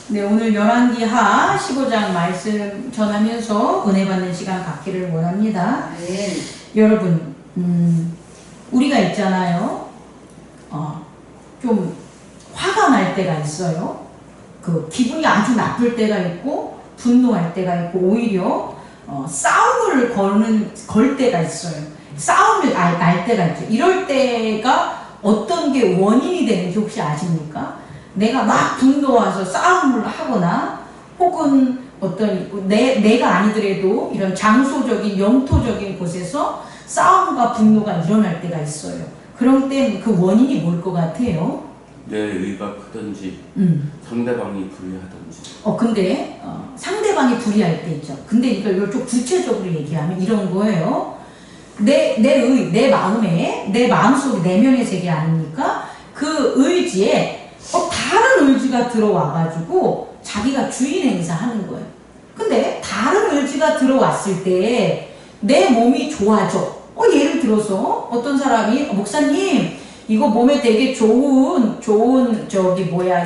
네, 오늘 열왕기하 15장 말씀 전하면서 은혜 받는 시간 갖기를 원합니다. 네. 여러분, 우리가 있잖아요. 좀 화가 날 때가 있어요. 그 기분이 아주 나쁠 때가 있고 분노할 때가 있고 오히려 싸움을 걸 때가 있어요. 싸움을 날 때가 있죠. 이럴 때가 어떤 게 원인이 되는지 혹시 아십니까? 내가 막 분노와서 싸움을 하거나 혹은 어떤 내가 아니더라도 이런 장소적인 영토적인 곳에서 싸움과 분노가 일어날 때가 있어요. 그럴 땐 그 원인이 뭘 것 같아요? 내 의가 크든지 상대방이 불리하든지. 근데 상대방이 불리할 때 있죠. 근데 이걸 좀 구체적으로 얘기하면 이런 거예요. 내 마음에, 내 마음속에 내면의 세계 아닙니까? 그 의지에 다른 의지가 들어와가지고 자기가 주인 행사하는 거예요. 근데 다른 의지가 들어왔을 때 내 몸이 좋아져. 예를 들어서 어떤 사람이 목사님 이거 몸에 되게 좋은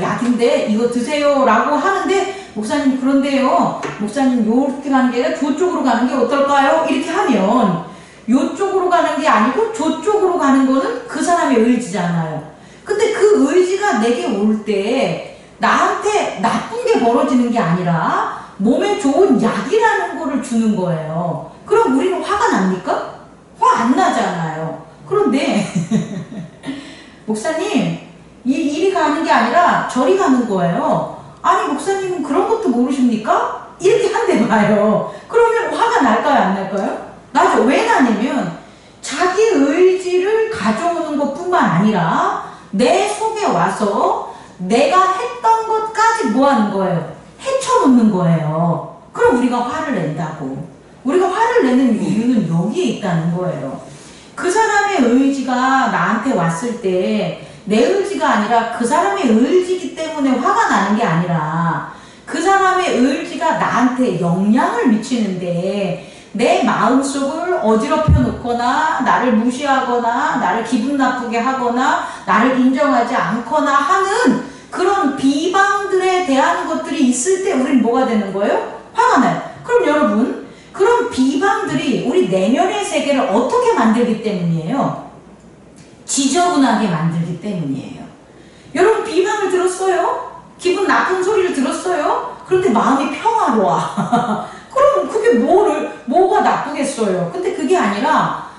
약인데 이거 드세요 라고 하는데 목사님 그런데요 목사님 요렇게 가는 게 아니라 저쪽으로 가는 게 어떨까요? 이렇게 하면 요쪽으로 가는 게 아니고 저쪽으로 가는 거는 그 사람의 의지잖아요. 근데 그 의지가 내게 올 때 나한테 나쁜 게 벌어지는 게 아니라 몸에 좋은 약이라는 거를 주는 거예요. 그럼 우리는 화가 납니까? 화 안 나잖아요. 그런데 목사님 이리 가는 게 아니라 저리 가는 거예요. 아니 목사님은 그런 것도 모르십니까? 이렇게 한대 봐요. 그러면 화가 날까요 안 날까요? 나죠. 왜 나냐면 자기 의지를 가져오는 것뿐만 아니라 내 속에 와서 내가 했던 것까지 뭐 하는 거예요? 헤쳐놓는 거예요. 그럼 우리가 화를 낸다고. 우리가 화를 내는 이유는 여기에 있다는 거예요. 그 사람의 의지가 나한테 왔을 때 내 의지가 아니라 그 사람의 의지이기 때문에 화가 나는 게 아니라 그 사람의 의지가 나한테 영향을 미치는데 내 마음속을 어지럽혀 놓거나 나를 무시하거나 나를 기분 나쁘게 하거나 나를 인정하지 않거나 하는 그런 비방들에 대한 것들이 있을 때 우리는 뭐가 되는 거예요? 화가 나요. 그럼 여러분 그런 비방들이 우리 내면의 세계를 어떻게 만들기 때문이에요? 지저분하게 만들기 때문이에요. 여러분 비방을 들었어요? 기분 나쁜 소리를 들었어요? 그런데 마음이 평화로워. 그럼 그게 뭐가 나쁘겠어요? 근데 그게 아니라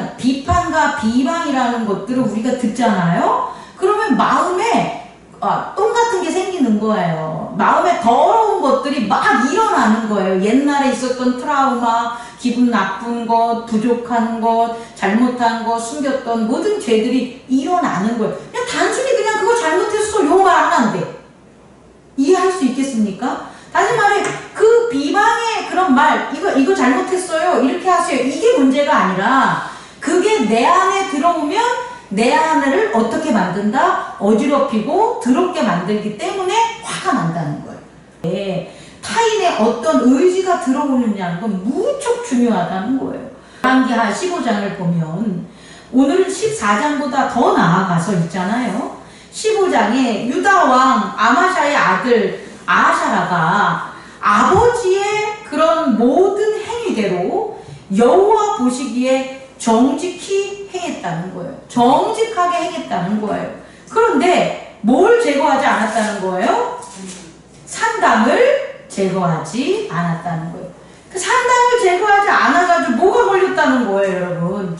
비판과 비방이라는 것들을 우리가 듣잖아요? 그러면 마음에 똥 같은 게 생기는 거예요. 마음에 더러운 것들이 막 일어나는 거예요. 옛날에 있었던 트라우마, 기분 나쁜 것, 부족한 것, 잘못한 것, 숨겼던 모든 죄들이 일어나는 거예요. 그냥 단순히 그냥 그거 잘못했어. 요 말 안 한대. 이해할 수 있겠습니까? 다시 말해 그 비방의 그런 말 이거 잘못했어요 이렇게 하세요 이게 문제가 아니라 그게 내 안에 들어오면 내 안을 어떻게 만든다? 어지럽히고 더럽게 만들기 때문에 화가 난다는 거예요. 타인의 어떤 의지가 들어오느냐는 건 무척 중요하다는 거예요. 열왕기하 15장을 보면 오늘은 14장보다 더 나아가서 있잖아요. 15장에 유다왕 아마샤의 아들 아하샤라가 아버지의 그런 모든 행위대로 여호와 보시기에 정직히 행했다는 거예요. 정직하게 행했다는 거예요. 그런데 뭘 제거하지 않았다는 거예요? 산당을 제거하지 않았다는 거예요. 그 산당을 제거하지 않아가지고 뭐가 걸렸다는 거예요, 여러분?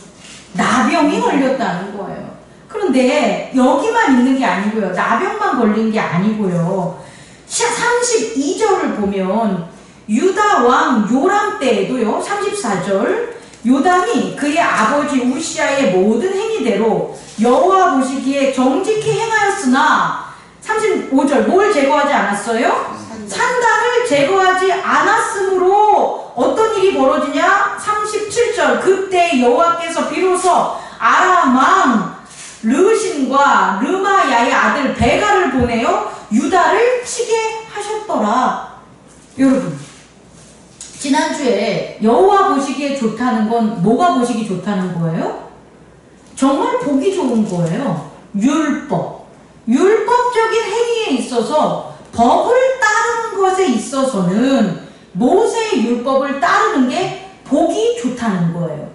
나병이 걸렸다는 거예요. 그런데 여기만 있는 게 아니고요. 나병만 걸린 게 아니고요. 32절을 보면 유다 왕 요람 때에도요. 34절 요담이 그의 아버지 우시아의 모든 행위대로 여호와 보시기에 정직히 행하였으나 35절 뭘 제거하지 않았어요? 산당을 제거하지 않았으므로 어떤 일이 벌어지냐? 37절 그때 여호와께서 비로소 아람 왕 르신과 르마야의 아들 베가를 보내어 유다를 치게 하셨더라. 여러분 지난주에 여호와 보시기에 좋다는 건 뭐가 보시기 좋다는 거예요? 정말 보기 좋은 거예요. 율법적인 종교적인 행위에 있어서 법을 따르는 것에 있어서는 모세의 율법을 따르는 게 복이 좋다는 거예요.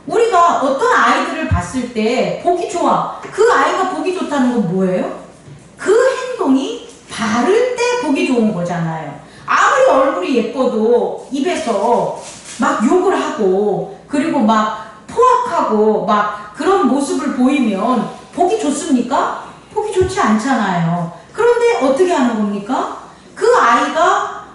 우리가 어떤 아이들을 봤을 때 복이 좋아. 그 아이가 복이 좋다는 건 뭐예요? 그 행동이 바를 때 복이 좋은 거잖아요. 아무리 얼굴이 예뻐도 입에서 막 욕을 하고 그리고 막 포악하고 막 그런 모습을 보이면 복이 좋습니까? 복이 좋지 않잖아요. 그런데 어떻게 하는 겁니까? 그 아이가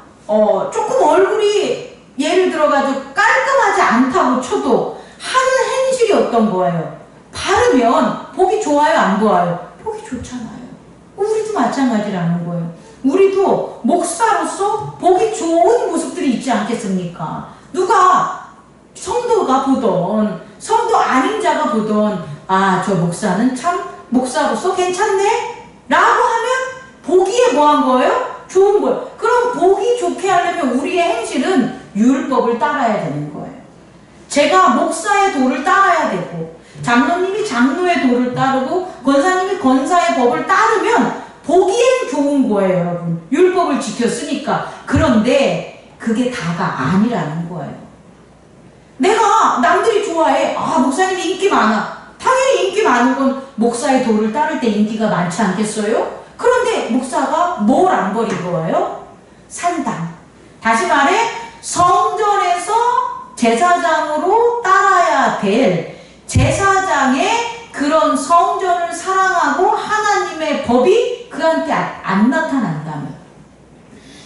조금 얼굴이 예를 들어가지고 깔끔하지 않다고 쳐도 하는 행실이 어떤 거예요? 바르면 복이 좋아요, 안 좋아요? 복이 좋잖아요. 우리도 마찬가지라는 거예요. 우리도 목사로서 복이 좋은 모습들이 있지 않겠습니까? 누가 성도가 보던 성도 아닌 자가 보던 아, 저 목사는 참 목사로서 괜찮네? 라고 하면 보기에 뭐 한 거예요? 좋은 거예요. 그럼 보기 좋게 하려면 우리의 행실은 율법을 따라야 되는 거예요. 제가 목사의 도를 따라야 되고 장로님이 장로의 도를 따르고 권사님이 권사의 법을 따르면 보기엔 좋은 거예요, 여러분. 율법을 지켰으니까. 그런데 그게 다가 아니라는 거예요. 내가 남들이 좋아해. 아, 목사님이 인기 많아. 당연히 인기 많은 건 목사의 도를 따를 때 인기가 많지 않겠어요? 그런데 목사가 뭘 안 버린 거예요? 산당. 다시 말해 성전에서 제사장으로 따라야 될 제사장의 그런 성전을 사랑하고 하나님의 법이 그한테 안 나타난다면,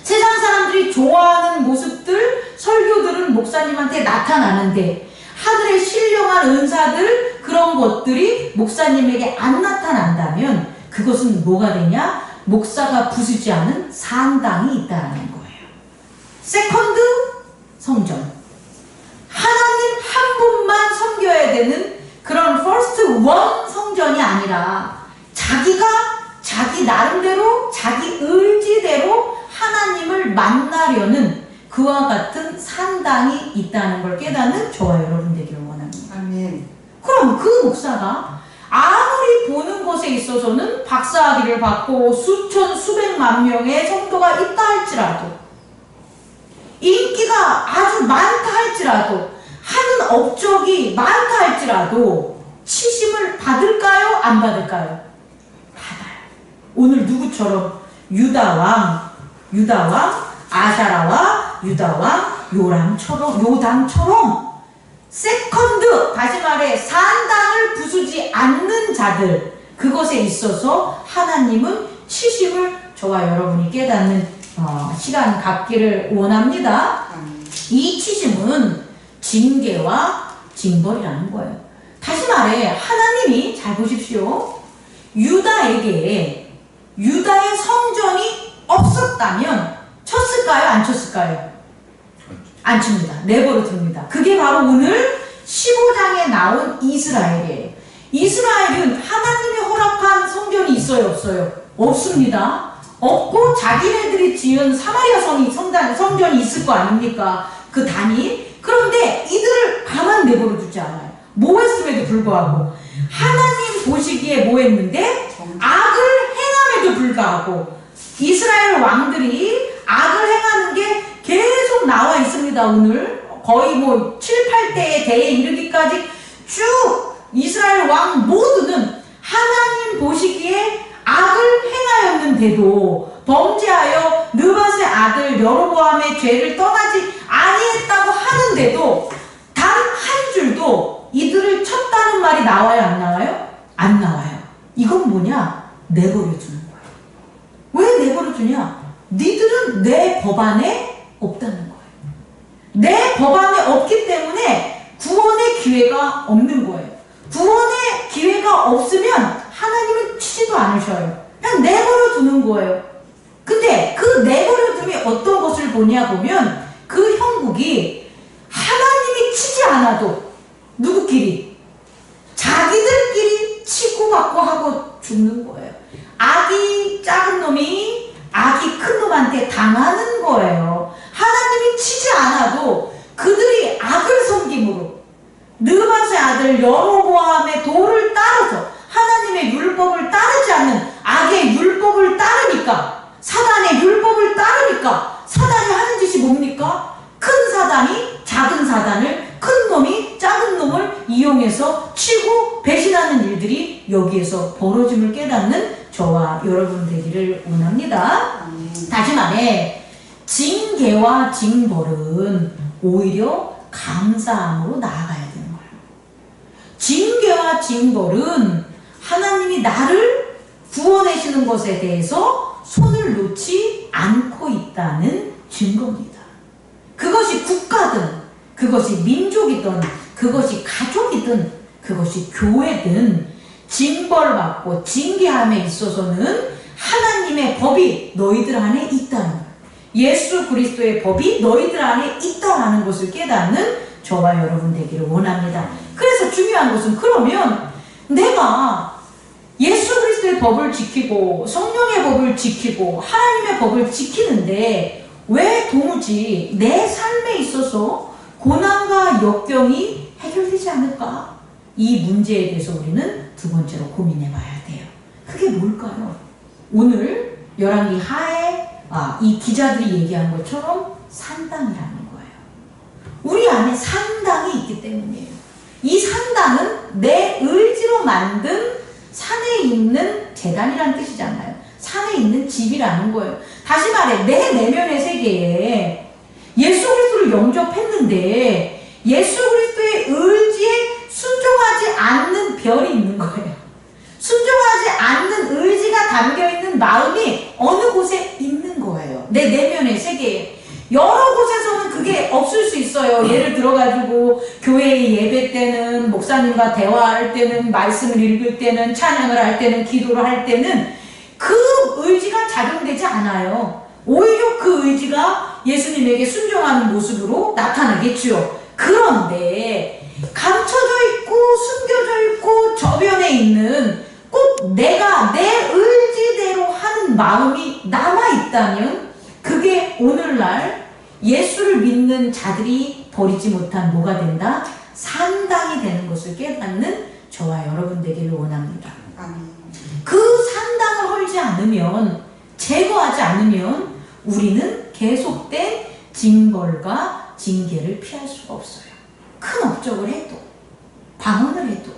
세상 사람들이 좋아하는 모습들, 설교들은 목사님한테 나타나는데 하늘의 신령한 은사들, 그런 것들이 목사님에게 안 나타난다면 그것은 뭐가 되냐? 목사가 부수지 않은 산당이 있다는 거예요. 세컨드 성전. 하나님 한 분만 섬겨야 되는 그런 퍼스트 원 성전이 아니라 자기가 자기 나름대로 자기 의지대로 하나님을 만나려는 그와 같은 산당이 있다는 걸 깨닫는 저와 여러분 되기를 원합니다. 아멘. 그럼 그 목사가 아무리 보는 것에 있어서는 박사학위를 받고 수천 수백만 명의 성도가 있다 할지라도, 인기가 아주 많다 할지라도, 하는 업적이 많다 할지라도 치심을 받을까요? 안 받을까요? 받아요. 오늘 누구처럼 유다왕 아사라와 유다왕 요담처럼 세컨드, 다시 말해 산당을 부수지 않는 자들, 그것에 있어서 하나님은 치심을 저와 여러분이 깨닫는 시간 갖기를 원합니다. 이 치심은 징계와 징벌이라는 거예요. 다시 말해 하나님이, 잘 보십시오, 유다에게 유다의 성전이 없었다면 쳤을까요? 안 쳤을까요? 안 칩니다. 내버려 둡니다. 그게 바로 오늘 15장에 나온 이스라엘이에요. 이스라엘은 하나님이 허락한 성전이 있어요? 없어요? 없습니다. 없고 자기네들이 지은 사마리아 성전이 있을 거 아닙니까? 그 단위. 그런데 이들을 가만 내버려 두지 않아요. 뭐 했음에도 불구하고 하나님 보시기에 뭐 했는데? 악을 행함에도 불구하고 이스라엘 왕들이 악을 행하는 게 계속 나와 있습니다. 오늘 거의 뭐 7, 8대에 대에 이르기까지 쭉 이스라엘 왕 모두는 하나님 보시기에 악을 행하였는데도 범죄하여 느밧의 아들 여로보암의 죄를 떠나지 아니했다고 하는데도 단 한 줄도 이들을 쳤다는 말이 나와요? 안 나와요? 안 나와요. 이건 뭐냐? 내버려 두는 거예요. 왜 내버려 두냐? 니들은 내 법안에 없다는 거예요. 내 법안에 없기 때문에 구원의 기회가 없는 거예요. 구원의 기회가 없으면 하나님은 치지도 않으셔요. 그냥 내버려 두는 거예요. 근데 그 내버려 둠이 어떤 것을 보냐 보면 그 형국이 하나님이 치지 않아도 누구끼리? 자기들끼리 치고받고 하고 죽는 거예요. 악이 작은 놈이 악이 큰 놈한테 당하는 거예요. 하나님이 치지 않아도 그들이 악을 섬김으로 느밧의 아들 여로보암의 도를 따라서 하나님의 율법을 따르지 않는 악의 율법을 따르지 따르니까, 사단의 율법을 따르니까 사단이 하는 짓이 뭡니까? 큰 사단이 작은 사단을, 큰 놈이 작은 놈을 이용해서 치고 배신하는 일들이 여기에서 벌어짐을 깨닫는 저와 여러분 되기를 원합니다. 다시 말해, 징계와 징벌은 오히려 감사함으로 나아가야 되는 거예요. 징계와 징벌은 하나님이 나를 구원하시는 것에 대해서 손을 놓지 않고 있다는 증거입니다. 그것이 국가든, 그것이 민족이든, 그것이 가족이든, 그것이 교회든 징벌받고 징계함에 있어서는 하나님의 법이 너희들 안에 있다는 거예요. 예수 그리스도의 법이 너희들 안에 있다는 것을 깨닫는 저와 여러분 되기를 원합니다. 그래서 중요한 것은, 그러면 내가 예수 그리스도의 법을 지키고 성령의 법을 지키고 하나님의 법을 지키는데 왜 도무지 내 삶에 있어서 고난과 역경이 해결되지 않을까? 이 문제에 대해서 우리는 두 번째로 고민해 봐야 돼요. 그게 뭘까요? 오늘 열왕기 하에 이 기자들이 얘기한 것처럼 산당이라는 거예요. 우리 안에 산당이 있기 때문이에요. 이 산당은 내 의지로 만든 산에 있는 제단이라는 뜻이잖아요. 산에 있는 집이라는 거예요. 다시 말해, 내 내면의 세계에 예수 그리스도를 영접했는데 예수 그리스도의 의지에 순종하지 않는 별이 있는 거예요. 순종하지 않는 의지가 담겨있는 마음이 어느 곳에 있는 거예요. 내 내면의 세계에. 여러 곳에서는 그게 없을 수 있어요. 예를 들어가지고 교회의 예배 때는, 목사님과 대화할 때는, 말씀을 읽을 때는, 찬양을 할 때는, 기도를 할 때는 그 의지가 작용되지 않아요. 오히려 그 의지가 예수님에게 순종하는 모습으로 나타나겠죠. 그런데 감춰져 있고 숨겨져 있고 저변에 있는 꼭 내가 내 의지대로 하는 마음이 남아있다면 그게 오늘날 예수를 믿는 자들이 버리지 못한 뭐가 된다? 산당이 되는 것을 깨닫는 저와 여러분 되기를 원합니다. 그 산당을 헐지 않으면, 제거하지 않으면 우리는 계속된 징벌과 징계를 피할 수가 없어요. 큰 업적을 해도, 방언을 해도,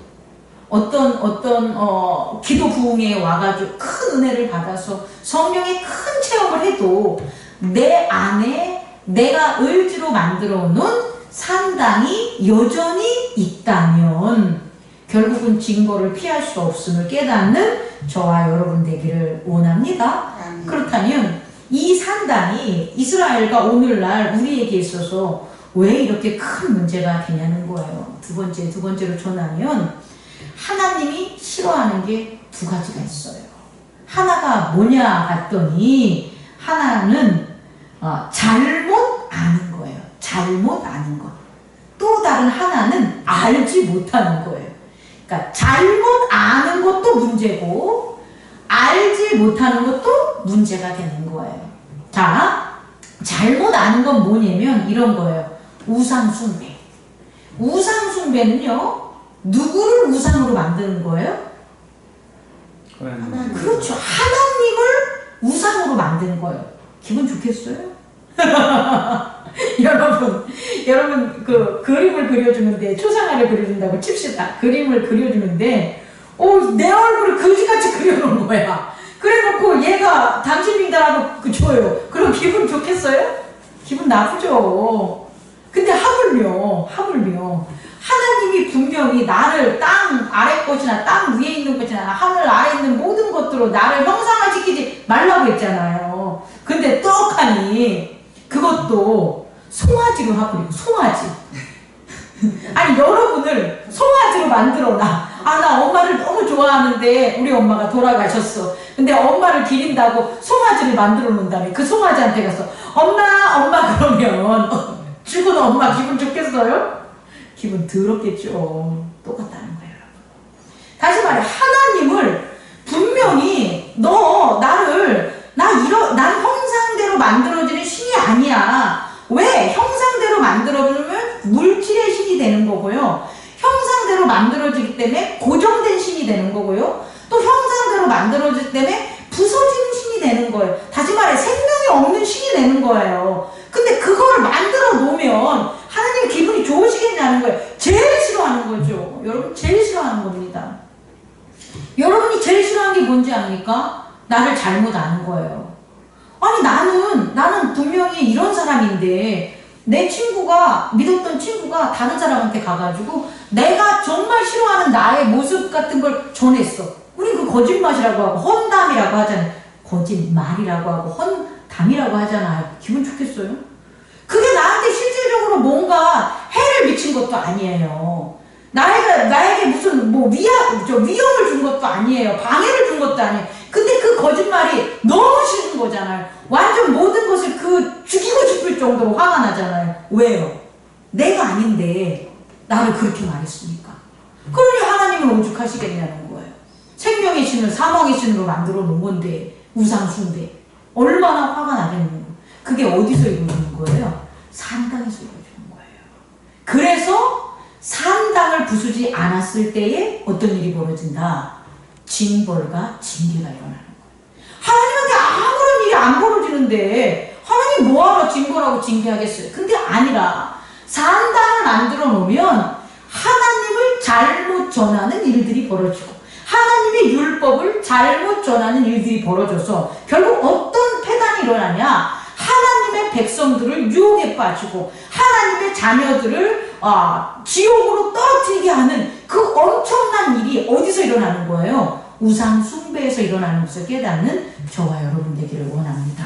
어떤 기도 부흥에 와가지고 큰 은혜를 받아서 성령의 큰 체험을 해도 내 안에 내가 의지로 만들어 놓은 산당이 여전히 있다면 결국은 징벌을 피할 수 없음을 깨닫는 저와 여러분 되기를 원합니다. 그렇다면 이 산당이 이스라엘과 오늘날 우리에게 있어서 왜 이렇게 큰 문제가 되냐는 거예요. 두 번째로 전하면 하나님이 싫어하는 게 두 가지가 있어요. 하나가 뭐냐 봤더니 하나는 잘못 아는 거예요. 잘못 아는 것. 또 다른 하나는 알지 못하는 거예요. 그러니까 잘못 아는 것도 문제고 알지 못하는 것도 문제가 되는 거예요. 자, 잘못 아는 건 뭐냐면 이런 거예요. 우상숭배. 우상숭배는요, 누구를 우상으로 만드는 거예요? 하나님. 그렇죠. 하나님을 우상으로 만드는 거예요. 기분 좋겠어요? 여러분 그 그림을 그려주는데, 초상화를 그려준다고 칩시다. 그림을 그려주는데 내 얼굴을 그지같이 그려놓은 거야. 그래놓고 얘가 당신이다라고 줘요. 그럼 기분 좋겠어요? 기분 나쁘죠. 근데 하물며 하나님이 분명히 나를 땅 아래 것이나 땅 위에 있는 것이나 하늘 아래 있는 모든 것들로 나를 형상화시키지 말라고 했잖아요. 근데 떡하니 그것도 송아지로 하버리고, 송아지. 아니, 여러분을 송아지로 만들어놔. 나 엄마를 너무 좋아하는데 우리 엄마가 돌아가셨어. 근데 엄마를 기린다고 송아지를 만들어 놓는다며. 그 송아지한테 가서 엄마 그러면 죽은 엄마 기분 좋겠어요? 기분 더럽겠죠. 똑같다는 거예요, 여러분. 다시 말해, 하나님을 분명히 난 형상대로 만들어지는 신이 아니야. 왜? 형상대로 만들어지면 물질의 신이 되는 거고요. 형상대로 만들어지기 때문에 고정된 신이 되는 거고요. 또 형상대로 만들어지기 때문에 부서지는 신이 되는 거예요. 다시 말해 생명이 없는 신이 되는 거예요. 근데 그거를 만들어 놓으면 하나님 기분이 좋으시겠냐는 거예요. 제일 싫어하는 거죠. 여러분 제일 싫어하는 겁니다. 여러분이 제일 싫어하는 게 뭔지 압니까? 나를 잘못 아는 거예요. 아니 나는 분명히 이런 사람인데 내 친구가 믿었던 친구가 다른 사람한테 가가지고 내가 정말 싫어하는 나의 모습 같은 걸 전했어. 우리 그 거짓말이라고 하고 헌담이라고 하잖아요. 거짓말이라고 하고 헌담이라고 하잖아요. 기분 좋겠어요? 그게 나한테 실질적으로 뭔가 해를 미친 것도 아니에요. 나에게 무슨 위협을 준 것도 아니에요. 방해를 준 것도 아니에요. 근데 그 거짓말이 너무 싫은 거잖아요. 완전 모든 것을 죽이고 싶을 정도로 화가 나잖아요. 왜요? 내가 아닌데 나를 그렇게 말했으니까. 그러니 하나님은 오죽하시겠냐는 거예요. 생명의 신을 사망의 신으로 만들어 놓은 건데 우상 숭배. 얼마나 화가 나겠는가. 그게 어디서 이루어지는 거예요? 산당에서 이루어지는 거예요. 그래서 산당을 부수지 않았을 때에 어떤 일이 벌어진다? 징벌과 징계가 일어나는 거예요. 하나님한테 아무런 일이 안 벌어지는데 하나님 뭐하러 징벌하고 징계하겠어요? 근데 아니라 산당을 만들어 놓으면 하나님을 잘못 전하는 일들이 벌어지고 하나님의 율법을 잘못 전하는 일들이 벌어져서 결국 어떤 폐단이 일어나냐? 하나님의 백성들을 유혹에 빠지고 하나님의 자녀들을 지옥으로 떨어뜨리게 하는 그 엄청난 일이 어디서 일어나는 거예요? 우상 숭배에서 일어나는 것을 깨닫는 저와 여러분 되기를 원합니다.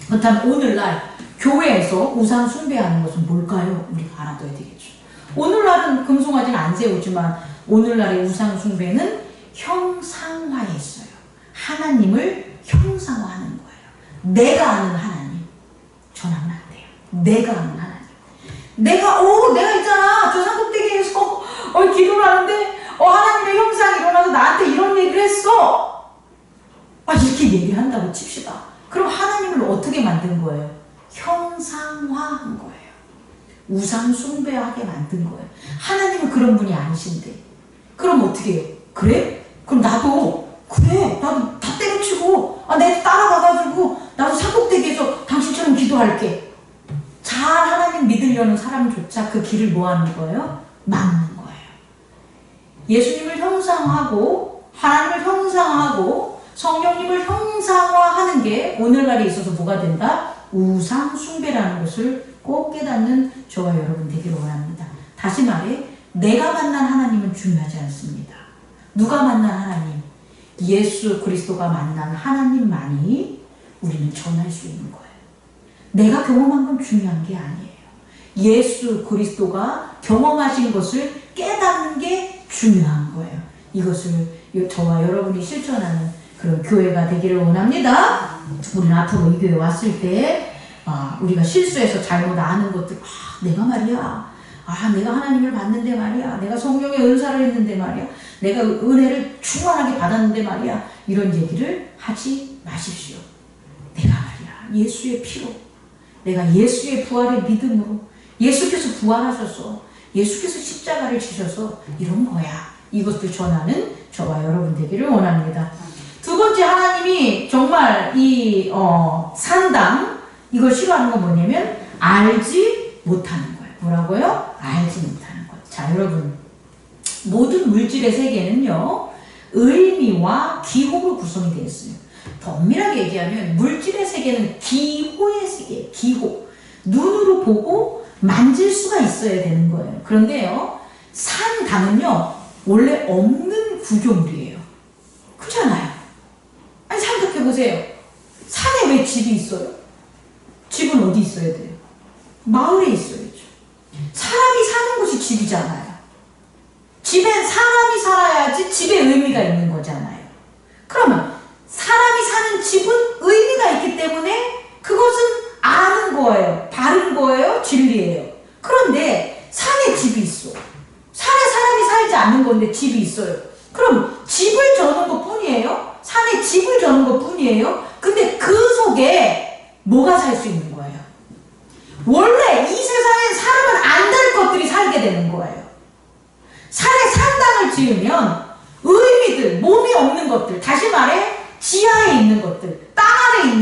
그렇다면 오늘날 교회에서 우상 숭배하는 것은 뭘까요? 우리가 알아둬야 되겠죠. 오늘날은 금송아지는 안 세우지만 오늘날의 우상 숭배는 형상화에 있어요. 하나님을 형상화하는 거예요. 내가 아는 하나님 전하면 안 돼요. 내가 아는 하나님. 내가 있잖아. 저 산꼭대기에서 기도를 하는데 하나님의 형상이 일어나서 나한테 이런 얘기를 했어. 이렇게 얘기를 한다고 칩시다. 그럼 하나님을 어떻게 만든 거예요? 형상화한 거예요. 우상 숭배하게 만든 거예요. 하나님은 그런 분이 아니신데. 그럼 어떻게 해요? 그래? 그럼 나도 다 때려치고 내가 따라가가지고 나도 산꼭대기에서 당신처럼 기도할게. 잘 하나님 믿으려는 사람조차 그 길을 뭐 하는 거예요? 막는 거예요. 예수님을 형상화하고 하나님을 형상화하고 성령님을 형상화하는 게 오늘날에 있어서 뭐가 된다? 우상 숭배라는 것을 꼭 깨닫는 저와 여러분 되기를 원합니다. 다시 말해 내가 만난 하나님은 중요하지 않습니다. 누가 만난 하나님? 예수 그리스도가 만난 하나님만이 우리는 전할 수 있는 거예요. 내가 경험한 건 중요한 게 아니에요. 예수 그리스도가 경험하신 것을 깨닫는 게 중요한 거예요. 이것을 저와 여러분이 실천하는 그런 교회가 되기를 원합니다. 우리는 앞으로 이 교회 왔을 때 우리가 실수해서 잘못 아는 것들 내가 말이야 내가 하나님을 봤는데 말이야 내가 성령의 은사를 했는데 말이야 내가 은혜를 충만하게 받았는데 말이야 이런 얘기를 하지 마십시오. 내가 말이야 예수의 피로 내가 예수의 부활의 믿음으로 예수께서 부활하셔서 예수께서 십자가를 지셔서 이런 거야. 이것을 전하는 저와 여러분 되기를 원합니다. 두 번째 하나님이 정말 이 산당 이걸 싫어하는 건 뭐냐면 알지 못하는 거예요. 뭐라고요? 알지 못하는 거예요. 자 여러분 모든 물질의 세계는요 의미와 기호로 구성이 되어 있어요. 더 엄밀하게 얘기하면 물질의 세계는 기호의 세계예요. 기호. 눈으로 보고 만질 수가 있어야 되는 거예요. 그런데요 산당은요 원래 없는 구조물이에요. 그렇잖아요. 아니 생각해보세요. 산에 왜 집이 있어요? 집은 어디 있어야 돼요? 마을에 있어야죠. 사람이 사는 곳이 집이잖아요. 집엔 사람이 살아야지 집에 의미가 있는 거잖아요. 그러면 사람이 사는 집은 의미가 있기 때문에 그것은 아는 거예요. 바른 거예요. 진리예요. 그런데 산에 집이 있어. 산에 사람이 살지 않는 건데 집이 있어요. 그럼 집을 저는 것 뿐이에요? 산에 집을 저는 것 뿐이에요? 근데 그 속에 뭐가 살 수 있는 거예요? 원래 이 세상에 사람은 안 될 것들이 살게 되는 거예요. 산에 산당을 지으면 의미들, 몸이 없는 것들, 다시 말해 지하에 있는 것들, 땅 아래 있는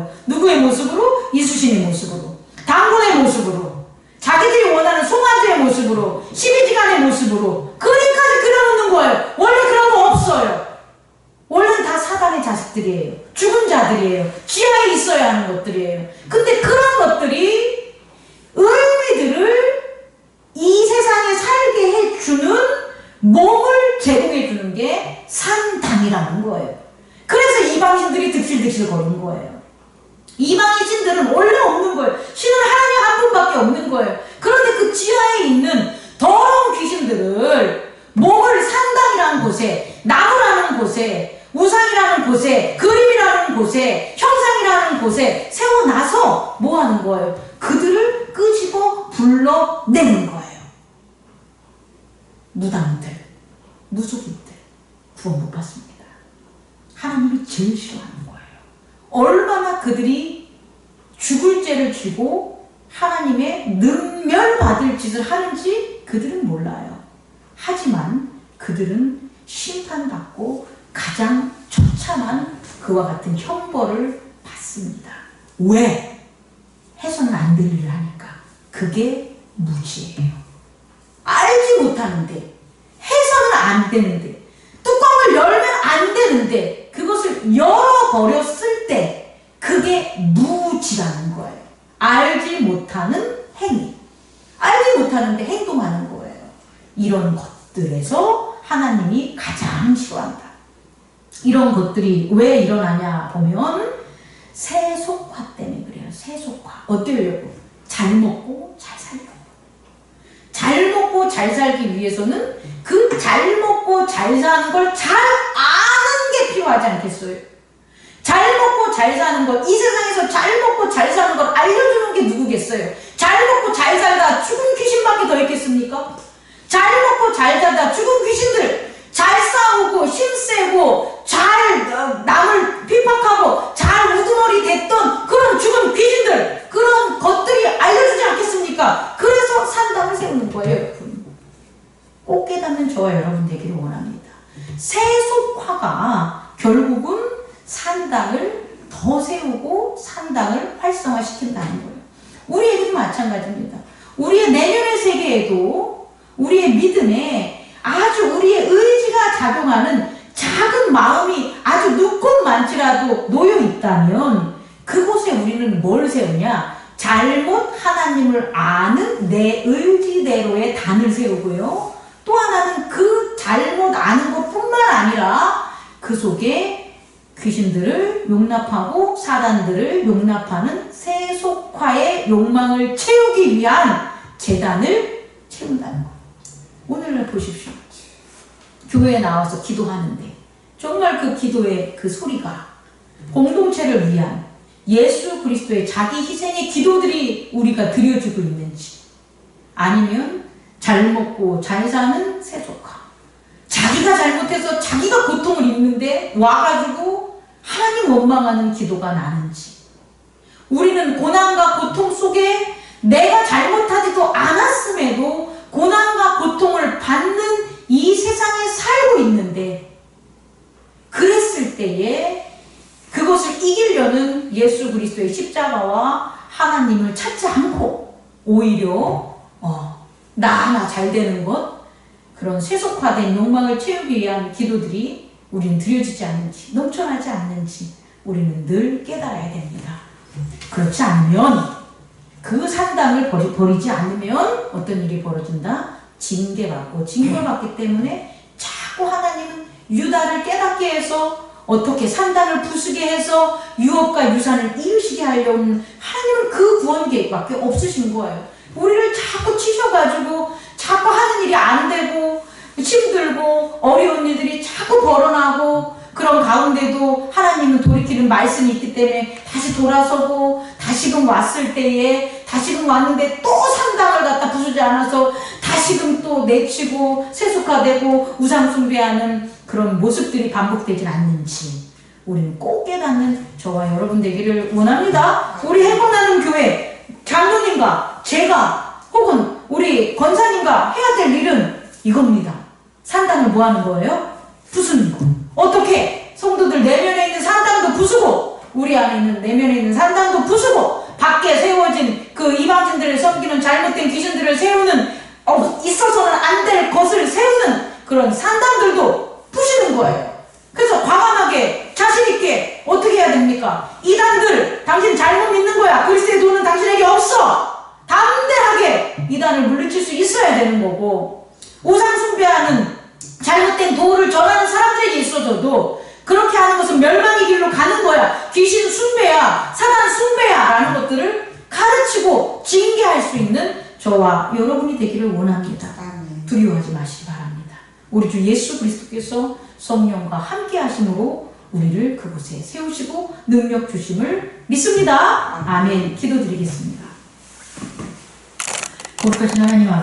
거예요. 누구의 모습으로? 이수신의 모습으로, 당군의 모습으로, 자기들이 원하는 송아지의 모습으로, 12지간의 모습으로 그림까지 그려놓는 거예요. 원래 그런 거 없어요. 원래는 다 사단의 자식들이에요. 죽은 자들이에요. 지하에 있어야 하는 것들이에요. 근데 그런 것들이 의미들을 이 세상에 살게 해주는 몸을 제공해주는 게 산당이라는 거예요. 그래서 이방신들이 득실득실 거리는 거예요. 이방의 신들은 원래 없는 거예요. 신은 하나님 한 분밖에 없는 거예요. 그런데 그 지하에 있는 더러운 귀신들을 몸을 산당이라는 곳에, 나무라는 곳에, 우상이라는 곳에, 그림이라는 곳에, 형상이라는 곳에 세워놔서 뭐 하는 거예요? 그들을 끄집어 불러내는 거예요. 무당들, 무속인들 구원 못 받습니다. 하나님이 제일 싫어하는 거예요. 얼마나 그들이 죽을 죄를 지고 하나님의 능멸받을 짓을 하는지 그들은 몰라요. 하지만 그들은 심판받고 가장 처참한 그와 같은 형벌을 받습니다. 왜? 해서는 안 될 일을 하니까. 그게 무지예요. 알지 못하는데, 해서는 안 되는데, 뚜껑을 열면 안 되는데 그것을 열어버렸을 때 그게 무지라는 거예요. 알지 못하는 행위, 알지 못하는데 행동하는 거예요. 이런 것들에서 하나님이 가장 싫어한다. 이런 것들이 왜 일어나냐 보면 세속화 때문에 그래요. 세속화. 어때요? 잘 먹고 잘 살려고. 잘 먹고 잘 살기 위해서는 그 잘 먹고 잘 사는 걸 잘 아는 게 필요하지 않겠어요? 잘 먹고 잘 사는 것, 이 세상에서 잘 먹고 잘 사는 걸 알려주는 게 누구겠어요? 잘 먹고 잘 살다 죽은 귀신밖에 더 있겠습니까? 잘 먹고 잘 살다 죽은 귀신들, 잘 싸우고 힘세고 잘 남을 핍박하고 잘 우두머리 됐던 그런 죽은 귀신들, 그런 것들이 알려주지 않겠습니까? 그래서 산당을 세우는 거예요. 꼭 깨닫는 저와 여러분 되기를 원합니다. 세속화가 결국은 산당을 더 세우고 산당을 활성화시킨다는 거예요. 우리에게도 마찬가지입니다. 우리의 내면의 세계에도 우리의 믿음에 아주 우리의 의지가 작용하는 작은 마음이 아주 눈꽃만치라도 놓여 있다면 그곳에 우리는 뭘 세우냐? 잘못 하나님을 아는 내 의지대로의 단을 세우고요. 또 하나는 그 잘못 아는 것뿐만 아니라 그 속에 귀신들을 용납하고 사단들을 용납하는 세속화의 욕망을 채우기 위한 재단을 채운다는 거예요. 오늘날 보십시오. 교회에 나와서 기도하는데 정말 그 기도의 그 소리가 공동체를 위한 예수 그리스도의 자기 희생의 기도들이 우리가 드려지고 있는지, 아니면 잘 먹고 잘 사는 세속화, 자기가 잘못해서 자기가 고통을 입는데 와가지고 하나님 원망하는 기도가 나는지, 우리는 고난과 고통 속에 내가 잘못하지도 않았음에도 고난과 고통을 받는 이 세상에 살고 있는데, 그랬을 때에 그것을 이기려는 예수 그리스도의 십자가와 하나님을 찾지 않고 오히려 나 하나 잘 되는 것, 그런 세속화된 욕망을 채우기 위한 기도들이 우리는 드려지지 않는지, 넘쳐나지 않는지 우리는 늘 깨달아야 됩니다. 그렇지 않으면, 그 산당을 버리지 않으면 어떤 일이 벌어진다? 징계받고, 징벌받기 때문에 자꾸 하나님은 유다를 깨닫게 해서 어떻게 산당을 부수게 해서 유업과 유산을 이으시게 하려는, 하나님은 그 구원 계획밖에 없으신 거예요. 우리를 자꾸 치셔가지고 자꾸 하는 일이 안 되고 힘들고 어려운 일들이 자꾸 벌어나고, 그런 가운데도 하나님은 돌이키는 말씀이 있기 때문에 다시 돌아서고, 다시금 왔을 때에 다시금 왔는데 또 산당을 갖다 부수지 않아서 다시금 또 내치고 세속화되고 우상 숭배하는 그런 모습들이 반복되진 않는지 우리는 꼭 깨닫는 저와 여러분 되기를 원합니다. 우리 해본하는 교회 장로님과 제가 혹은 우리 권사님과 해야 될 일은 이겁니다. 산당을 뭐 하는 거예요? 부수는 거. 어떻게? 성도들 내면에 있는 산당도 부수고 우리 안에 있는 내면에 있는 산당도 부수고 밖에 세워진 그 이방신들을 섬기는 잘못된 귀신들을 세우는 있어서는 안 될 것을 세우는 그런 산당들도 부시는 거예요. 그래서 과감하게 자신있게 어떻게 해야 됩니까? 이단들 당신 잘못 믿는 거야. 그리스도의 도는 당신에게 없어. 담대하게 이단을 물리칠 수 있어야 되는 거고, 우상 숭배하는 잘못된 도를 전하는 사람들에게 있어져도 그렇게 하는 것은 멸망의 길로 가는 거야. 귀신 숭배야, 사단 숭배야 라는 것들을 가르치고 징계할 수 있는 저와 여러분이 되기를 원합니다. 두려워하지 마시기 바랍니다. 우리 주 예수 그리스도께서 성령과 함께 하심으로 우리를 그곳에 세우시고 능력 주심을 믿습니다. 아멘. 기도드리겠습니다. 거룩하신 하나님 아버지,